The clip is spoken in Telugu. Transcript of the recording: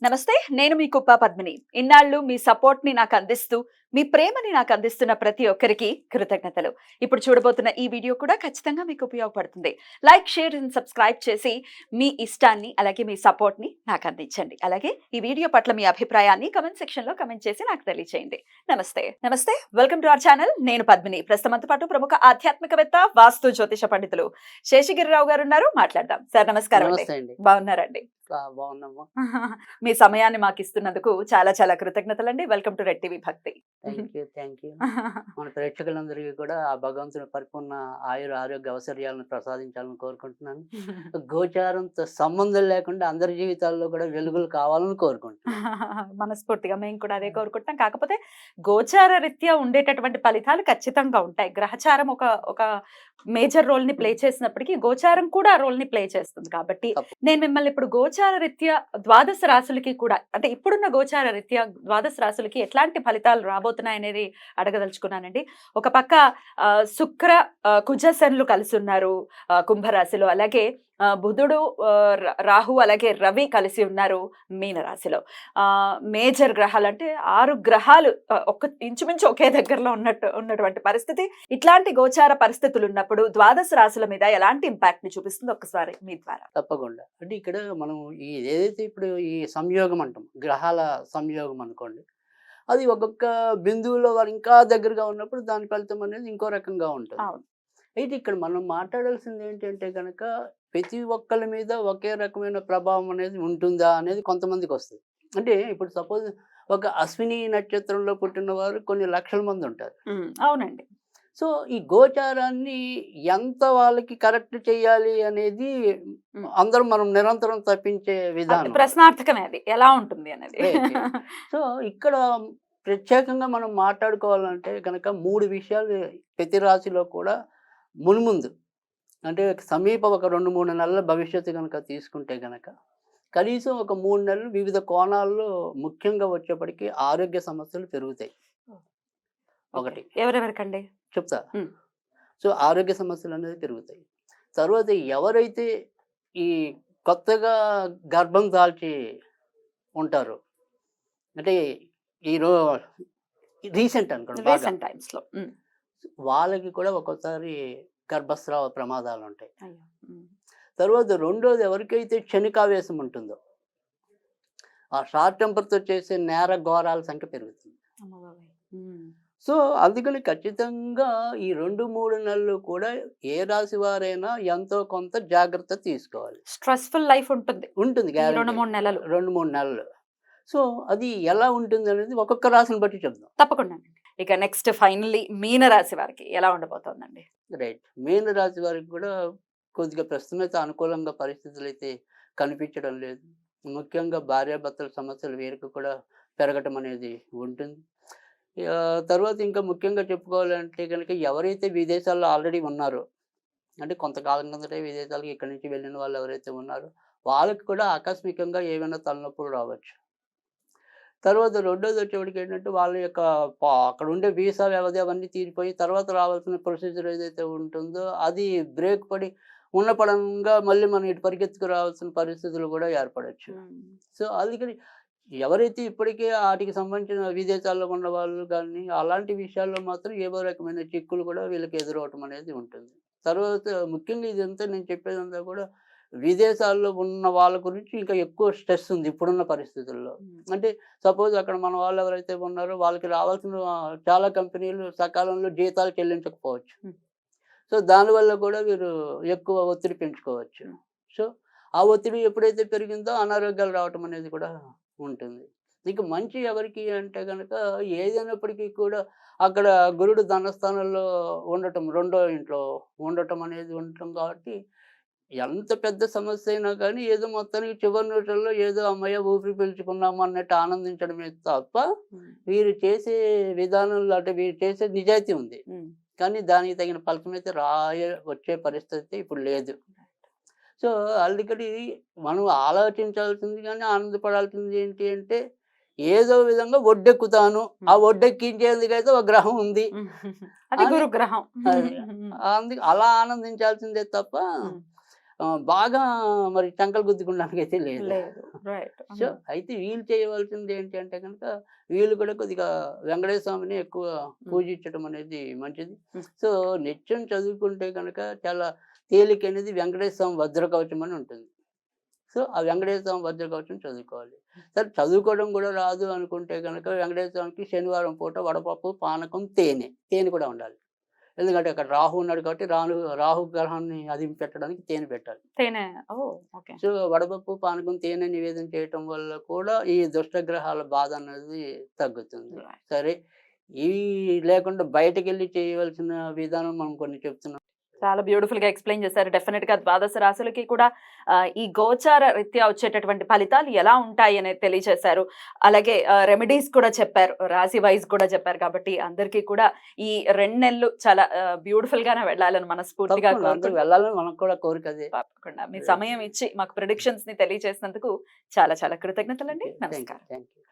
నమస్తే, నేను మీ కుప్ప పద్మిని. ఇన్నాళ్ళు మీ సపోర్ట్‌ని నాకు అందిస్తూ, మీ ప్రేమని నాకు అందిస్తున్న ప్రతి ఒక్కరికి కృతజ్ఞతలు. ఇప్పుడు చూడబోతున్న ఈ వీడియో కూడా ఖచ్చితంగా మీకు ఉపయోగపడుతుంది. లైక్, షేర్ అండ్ సబ్స్క్రైబ్ చేసి మీ ఇష్టాన్ని అలాగే మీ సపోర్ట్‌ని నాకు అందించండి. అలాగే ఈ వీడియో పట్ల మీ అభిప్రాయాన్ని కామెంట్ సెక్షన్‌లో కామెంట్ చేసి నాకు తెలియజేయండి. నమస్తే. Welcome to our channel. నేను పద్మిని. ప్రస్తుతంతో పాటు ప్రముఖ ఆధ్యాత్మికవేత్త, వాస్తు జ్యోతిష పండితులు శేషగిరిరావు గారు ఉన్నారు. మాట్లాడదాం. సార్ నమస్కారం అండి. నమస్తే అండి. బాగున్నారండి? బాగున్నాము. మీ సమయాన్ని మాకు ఇస్తున్నందుకు చాలా చాలా కృతజ్ఞతలండి. వెల్కమ్ టు రెడ్ టీవీ భక్తి. Thank you. మన ప్రేక్షకులందరికీ కూడా ఆ భగవంతుని పరిపూర్ణ ఆయుర ఆరోగ్య అవసర్యాలను ప్రసాదించాలని కోరుకుంటున్నాను. గోచారంతో సంబంధం లేకుండా అందరి జీవితాల్లో కూడా వెలుగులు కావాలని కోరుకుంటున్నాను. మనస్ఫూర్తిగా మేము కూడా అదే కోరుకుంటున్నాం. కాకపోతే గోచార రీత్యా ఉండేటటువంటి ఫలితాలు ఖచ్చితంగా ఉంటాయి. గ్రహచారం ఒక ఒక మేజర్ రోల్ ని ప్లే చేసినప్పటికీ గోచారం కూడా ఆ రోల్ ని ప్లే చేస్తుంది. కాబట్టి నేను మిమ్మల్ని ఇప్పుడు గోచార రీత్యా ద్వాదశ రాశులకి కూడా, అంటే ఇప్పుడున్న గోచార రీత్యా ద్వాదశ రాశులకి ఎట్లాంటి ఫలితాలు రాబోతున్నాయి అనేది అడగదలుచుకున్నానండి. ఒక పక్క శుక్ర కుజ శనులు కలిసి ఉన్నారు కుంభరాశిలో. అలాగే బుధుడు, రాహు అలాగే రవి కలిసి ఉన్నారు మీనరాశిలో. మేజర్ గ్రహాలు అంటే 6 గ్రహాలు ఇంచుమించు ఒకే దగ్గరలో ఉన్నటువంటి పరిస్థితి. ఇట్లాంటి గోచార పరిస్థితులు ఉన్నప్పుడు ద్వాదశ రాశుల మీద ఎలాంటి ఇంపాక్ట్ ని చూపిస్తుంది ఒక్కసారి మీ ద్వారా? తప్పకుండా. అంటే ఇక్కడ మనం ఏదైతే ఇప్పుడు ఈ సంయోగం అంటాం, గ్రహాల సంయోగం అనుకోండి, అది ఒక్కొక్క బిందువులో వారు ఇంకా దగ్గరగా ఉన్నప్పుడు దాని ఫలితం అనేది ఇంకో రకంగా ఉంటుంది. అయితే ఇక్కడ మనం మాట్లాడాల్సింది ఏంటంటే కనుక ప్రతి ఒక్కరి మీద ఒకే రకమైన ప్రభావం అనేది ఉంటుందా అనేది కొంతమందికి వస్తుంది. అంటే ఇప్పుడు సపోజ్ ఒక అశ్విని నక్షత్రంలో పుట్టిన వారు కొన్ని లక్షల మంది ఉంటారు. అవునండి. సో ఈ గోచారాన్ని ఎంత వాళ్ళకి కరెక్ట్ చేయాలి అనేది అందరం మనం నిరంతరం తప్పించే విధానం, ప్రశ్నార్థకమే అది ఎలా ఉంటుంది అనేది. సో ఇక్కడ ప్రత్యేకంగా మనం మాట్లాడుకోవాలంటే కనుక 3 విషయాలు ప్రతి రాశిలో కూడా మున్ముందు, అంటే సమీప ఒక 2-3 నెలల భవిష్యత్తు కనుక తీసుకుంటే కనుక కనీసం ఒక 3 నెలలు వివిధ కోణాల్లో ముఖ్యంగా వచ్చేప్పటికీ ఆరోగ్య సమస్యలు పెరుగుతాయి. ఒకటి ఎవరెవరికండి చెప్తా. సో ఆరోగ్య సమస్యలు అనేది పెరుగుతాయి. తర్వాత ఎవరైతే ఈ కొత్తగా గర్భం దాల్చి ఉంటారో, అంటే రీసెంట్ అనుకోండి, వాళ్ళకి కూడా ఒక్కోసారి గర్భస్రావ ప్రమాదాలు ఉంటాయి. తర్వాత రెండోది, ఎవరికైతే క్షణికావేశం ఉంటుందో ఆ షార్ట్ టెంపర్తో చేసే నేర ఘోరాల సంఖ్య పెరుగుతుంది. సో అందుకని ఖచ్చితంగా ఈ 2-3 నెలలు కూడా ఏ రాశి వారైనా ఎంతో కొంత జాగ్రత్త తీసుకోవాలి. స్ట్రెస్ఫుల్ లైఫ్ ఉంటుంది 2-3 నెలలు. సో అది ఎలా ఉంటుంది అనేది ఒక్కొక్క రాశిని బట్టి చెప్దాం. తప్పకుండా. ఇక నెక్స్ట్ ఫైనల్లీ మీనరాశి వారికి ఎలా ఉండబోతోందండి? రైట్. మీనరాశి వారికి కూడా కొద్దిగా ప్రస్తుతం అయితే అనుకూలంగా పరిస్థితులు అయితే కనిపించడం లేదు. ముఖ్యంగా భార్యాభర్తల సమస్యలు వీరికి కూడా పెరగటం అనేది ఉంటుంది. తర్వాత ఇంకా ముఖ్యంగా చెప్పుకోవాలంటే కనుక ఎవరైతే విదేశాల్లో ఆల్రెడీ ఉన్నారో, అంటే కొంతకాలం కిందటే విదేశాలకు ఇక్కడి నుంచి వెళ్ళిన వాళ్ళు ఎవరైతే ఉన్నారో వాళ్ళకి కూడా ఆకస్మికంగా ఏమైనా తలనొప్పులు రావచ్చు. తర్వాత రెండోది వచ్చేవాడికి ఏంటంటే వాళ్ళ యొక్క అక్కడ ఉండే వీసా వ్యవధి అవన్నీ తీరిపోయి తర్వాత రావాల్సిన ప్రొసీజర్ ఏదైతే ఉంటుందో అది బ్రేక్ పడి ఉన్నపడంగా మళ్ళీ మనం ఇటు పరిగెత్తుకు రావాల్సిన పరిస్థితులు కూడా ఏర్పడవచ్చు. సో అందుకని ఎవరైతే ఇప్పటికే వాటికి సంబంధించిన విదేశాల్లో ఉన్న వాళ్ళు కానీ అలాంటి విషయాల్లో మాత్రం ఏవో రకమైన చిక్కులు కూడా వీళ్ళకి ఎదురవటం అనేది ఉంటుంది. తర్వాత ముఖ్యంగా ఇదంతా నేను చెప్పేదంతా కూడా విదేశాల్లో ఉన్న వాళ్ళ గురించి ఇంకా ఎక్కువ స్ట్రెస్ ఉంది ఇప్పుడున్న పరిస్థితుల్లో. అంటే సపోజ్ అక్కడ మన వాళ్ళు ఎవరైతే ఉన్నారో వాళ్ళకి రావాల్సిన చాలా కంపెనీలు సకాలంలో జీతాలు చెల్లించకపోవచ్చు. సో దానివల్ల కూడా వీరు ఎక్కువ ఒత్తిడి పెంచుకోవచ్చు. సో ఆ ఒత్తిడి ఎప్పుడైతే పెరిగిందో అనారోగ్యాలు రావటం అనేది కూడా ఉంటుంది. ఇక మంచి ఎవరికి అంటే కనుక ఏదైనప్పటికీ కూడా అక్కడ గురుడు ధనస్థానంలో ఉండటం, రెండో ఇంట్లో ఉండటం అనేది ఉండటం కాబట్టి ఎంత పెద్ద సమస్య అయినా కానీ ఏదో మొత్తానికి చివరి నిమిషంలో ఏదో అమ్మయ్య ఊపిరి పీల్చుకున్నాము అన్నట్టు ఆనందించడమే తప్ప వీరు చేసే విధానంలో, అంటే వీరు చేసే నిజాయితీ ఉంది కానీ దానికి తగిన ఫలితం అయితే వచ్చే పరిస్థితి ఇప్పుడు లేదు. సో అందుకని మనం ఆలోచించాల్సింది కానీ ఆనందపడాల్సింది ఏంటి అంటే ఏదో విధంగా ఒడ్డెక్కుతాను, ఆ ఒడ్డెక్కించేందుకైతే ఒక గ్రహం ఉంది, అది గురు గ్రహం. అందుకు అలా ఆనందించాల్సిందే తప్ప బాగా మరి చంకలు గుద్దుకోవడానికైతే లేదు. లేదు. రైట్. సో, అయితే వీళ్ళు చేయవలసింది ఏంటి అంటే గనక, వీళ్ళు కూడా కొద్దిగా వెంకటేశ్వర స్వామిని ఎక్కువ పూజించడం అనేది మంచిది. హ్మ్. సో, నిత్యం చదువుకుంటే గనక చాలా తేలికైనది వెంకటేశ్వర స్వామి వజ్రకవచం అని ఉంటుంది. సో, ఆ వెంకటేశ్వర స్వామి వజ్రకవచం చదువుకోవాలి. సరే చదువుకోవడం కూడా రాదు అనుకుంటే గనక వెంకటేశ్వర స్వామికి శనివారం పూట వడపప్పు, పానకం, తేనె కూడా ఉండాలి. ఎందుకంటే అక్కడ రాహు ఉన్నాడు కాబట్టి రాహు గ్రహాన్ని అదింపెట్టడానికి తేనె పెట్టాలి. తేనె. ఓకే. సో, వడపప్పు, పానకం, తేనె నివేదన చేయటం వల్ల కూడా ఈ దుష్టగ్రహాల బాధ అన్నది తగ్గుతుంది. సరే, ఇవి లేకుండా బయటకెళ్ళి చేయవలసిన విధానం మనం కొన్ని చెప్తున్నాం. చాలా బ్యూటిఫుల్ గా ఎక్స్ప్లెయిన్ చేశారు. డెఫినెట్ గా ద్వాదశ రాశులకి కూడా ఈ గోచార రీత్యా వచ్చేటటువంటి ఫలితాలు ఎలా ఉంటాయి అనేది తెలియజేశారు. అలాగే రెమెడీస్ కూడా చెప్పారు, రాశి వైజ్ కూడా చెప్పారు. కాబట్టి అందరికీ కూడా ఈ 2 నెలలు చాలా బ్యూటిఫుల్ గానే వెళ్ళాలని మనస్ఫూర్తిగా తప్పకుండా అందరూ వెళ్ళాలని మనకు కూడా కోరిక అదే. తప్పకుండా మీ సమయం ఇచ్చి మాకు ప్రిడిక్షన్స్ ని తెలియజేసినందుకు చాలా చాలా కృతజ్ఞతలండి. నమస్కారం. Thank you.